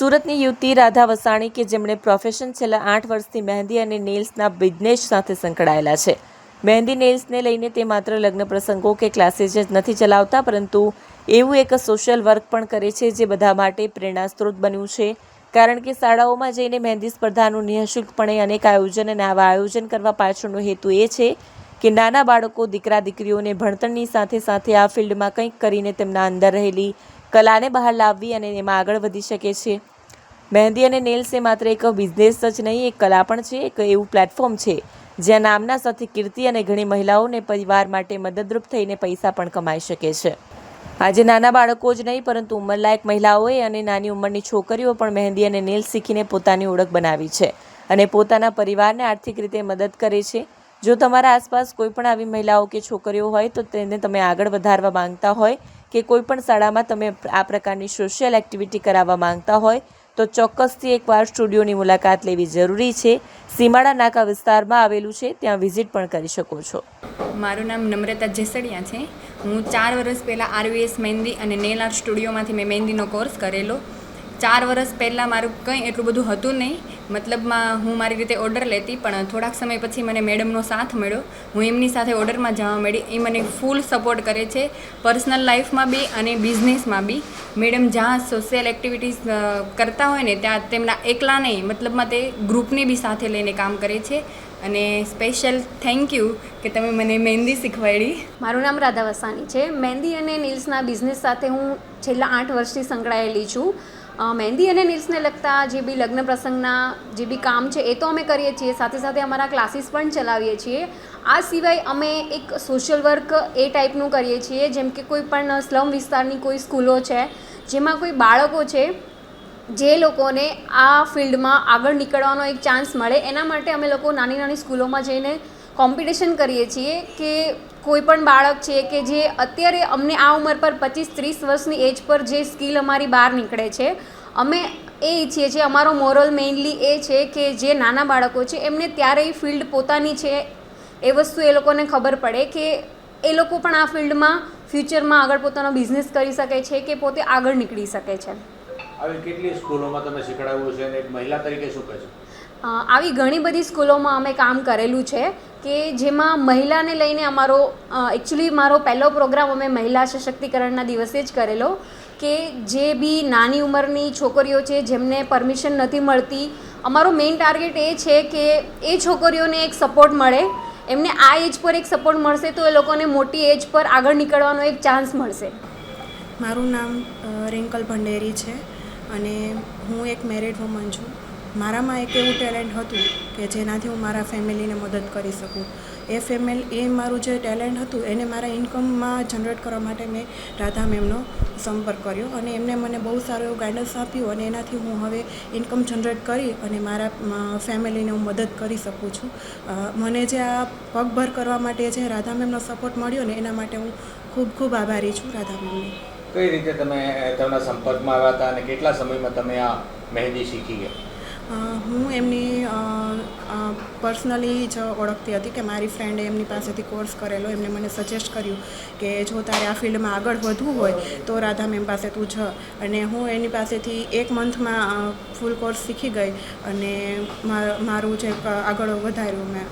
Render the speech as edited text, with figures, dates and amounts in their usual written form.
સુરતની યુવતી રાધા વસાણી કે જેમણે પ્રોફેશન છેલ્લા 8 વર્ષથી મહેંદી અને નેલ્સના બિઝનેસ સાથે સંકળાયેલા છે. મહેંદી નેલ્સને લઈને તે માત્ર લગ્ન પ્રસંગો કે ક્લાસીસ જ નથી ચલાવતા, પરંતુ એવું એક સોશિયલ વર્ક પણ કરે છે જે બધા માટે પ્રેરણા સ્ત્રોત બન્યું છે. કારણ કે શાળાઓમાં જઈને મહેંદી સ્પર્ધાનું નિઃશુલ્કપણે અનેક આયોજન અને આવા આયોજન કરવા પાછળનો હેતુ એ છે કે નાના બાળકો, દીકરા દીકરીઓને ભણતરની સાથે સાથે આ ફિલ્ડમાં કંઈક કરીને તેમના અંદર રહેલી કલાને બહાર લાવવી અને એમાં આગળ વધી શકે છે. મહેંદી અને નેલ્સ એ માત્ર એક બિઝનેસ જ નહીં, એક કલા પણ છે, એક એવું પ્લેટફોર્મ છે જ્યાં નામના સાથે કીર્તિ અને ઘણી મહિલાઓને પરિવાર માટે મદદરૂપ થઈને પૈસા પણ કમાઈ શકે છે. આજે નાના બાળકો જ નહીં, પરંતુ ઉંમરલાયક મહિલાઓએ અને નાની ઉંમરની છોકરીઓ પણ મહેંદી અને નેલ્સ શીખીને પોતાની ઓળખ બનાવી છે અને પોતાના પરિવારને આર્થિક રીતે મદદ કરે છે. જો તમારા આસપાસ કોઈ પણ આવી મહિલાઓ કે છોકરીઓ હોય તો તેને તમે આગળ વધારવા માંગતા હોય કે કોઈ પણ શાળામાં તમે આ પ્રકારની સોશિયલ એક્ટિવિટી કરાવવા માંગતા હોય તો ચોક્કસથી એકવાર સ્ટુડિયોની મુલાકાત લેવી જરૂરી છે. સીમાડા નાકા વિસ્તારમાં આવેલું છે, ત્યાં વિઝિટ પણ કરી શકો છો. મારું નામ નમ્રતા જેસડિયા છે. હું 4 વર્ષ પહેલાં RVS મહેંદી અને નેલ આર્ટ સ્ટુડિયોમાંથી મેં મહેંદીનો કોર્સ કરેલો. 4 વર્ષ પહેલાં મારું કંઈ એટલું બધું હતું નહીં, મતલબમાં હું મારી રીતે ઓર્ડર લેતી, પણ થોડાક સમય પછી મને મેડમનો સાથ મળ્યો. હું એમની સાથે ઓર્ડરમાં જવા મળી. એ મને ફૂલ સપોર્ટ કરે છે, પર્સનલ લાઈફમાં બી અને બિઝનેસમાં બી. મેડમ જ્યાં સોશિયલ એક્ટિવિટીઝ કરતા હોય ને ત્યાં તેમના એકલા નહીં, મતલબમાં તે ગ્રુપની બી સાથે લઈને કામ કરે છે. અને સ્પેશિયલ થેન્ક યુ કે તમે મને મહેંદી શીખવાડી. મારું નામ રાધા વસાણી છે. મહેંદી અને નેલ્સના બિઝનેસ સાથે હું છેલ્લા 8 વર્ષથી સંકળાયેલી છું. મહેંદી અને નેલ્સને લગતા જે બી લગ્ન પ્રસંગના જે બી કામ છે એ તો અમે કરીએ છીએ, સાથે સાથે અમારા ક્લાસીસ પણ ચલાવીએ છીએ. આ સિવાય અમે એક સોશિયલ વર્ક એ ટાઈપનું કરીએ છીએ, જેમ કે કોઈ પણ સ્લમ વિસ્તારની કોઈ સ્કૂલો છે જેમાં કોઈ બાળકો છે જે લોકોને આ ફિલ્ડમાં આગળ નીકળવાનો એક ચાન્સ મળે, એના માટે અમે લોકો નાની નાની સ્કૂલોમાં જઈને કોમ્પિટિશન કરીએ છીએ કે કોઈ પણ બાળક છે કે જે અત્યારે અમને આ ઉંમર પર 25-30 વર્ષની એજ પર જે સ્કિલ અમારી બહાર નીકળે છે, અમે એ ઈચ્છીએ છીએ. અમારો મોરલ મેઇનલી એ છે કે જે નાના બાળકો છે એમને ત્યારે એ ફિલ્ડ પોતાની છે એ વસ્તુ એ લોકોને ખબર પડે કે એ લોકો પણ આ ફિલ્ડમાં ફ્યુચરમાં આગળ પોતાનો બિઝનેસ કરી શકે છે કે પોતે આગળ નીકળી શકે છે. આવી કેટલી સ્કૂલોમાં તમે શીખવાડ્યું છે અને એક મહિલા તરીકે શું કહેશો? આવી ઘણી બધી સ્કૂલોમાં અમે કામ કરેલું છે કે જેમાં મહિલાને લઈને એકચ્યુઅલી મારો પહેલો પ્રોગ્રામ અમે મહિલા સશક્તિકરણના દિવસે જ કરેલો કે જે બી નાની ઉંમરની છોકરીઓ છે જેમને પરમિશન નથી મળતી. અમારો મેઇન ટાર્ગેટ એ છે કે એ છોકરીઓને એક સપોર્ટ મળે, એમને આ એજ પર એક સપોર્ટ મળશે તો એ લોકોને મોટી એજ પર આગળ નીકળવાનો એક ચાન્સ મળશે. મારું નામ રિંકલ ભંડેરી છે અને હું એક મેરિડ વુમન છું. મારામાં એક એવું ટેલેન્ટ હતું કે જેનાથી હું મારા ફેમિલીને મદદ કરી શકું. એ મારું જે ટેલેન્ટ હતું એને મારા ઇન્કમમાં જનરેટ કરવા માટે મેં રાધા મેમનો સંપર્ક કર્યો અને એમને મને બહુ સારું એવું ગાઈડન્સ આપ્યું અને એનાથી હું હવે ઇન્કમ જનરેટ કરી અને મારા ફેમિલીને હું મદદ કરી શકું છું. મને જે આ પગભર કરવા માટે જે રાધા મેમનો સપોર્ટ મળ્યો ને એના માટે હું ખૂબ ખૂબ આભારી છું રાધા મેમની. કઈ રીતે તમે તેમના સંપર્કમાં આવ્યા હતા અને કેટલા સમયમાં તમે આ મહેંદી શીખી ગયા? હું એમની પર્સનલી જ ઓળખતી હતી કે મારી ફ્રેન્ડે એમની પાસેથી કોર્સ કરેલો. એમને મને સજેસ્ટ કર્યું કે જો તારે આ ફિલ્ડમાં આગળ વધવું હોય તો રાધા મેમ પાસે તું જ. અને હું એની પાસેથી 1 મંથમાં ફૂલ કોર્સ શીખી ગઈ અને મારું જે આગળ વધાર્યું મેં.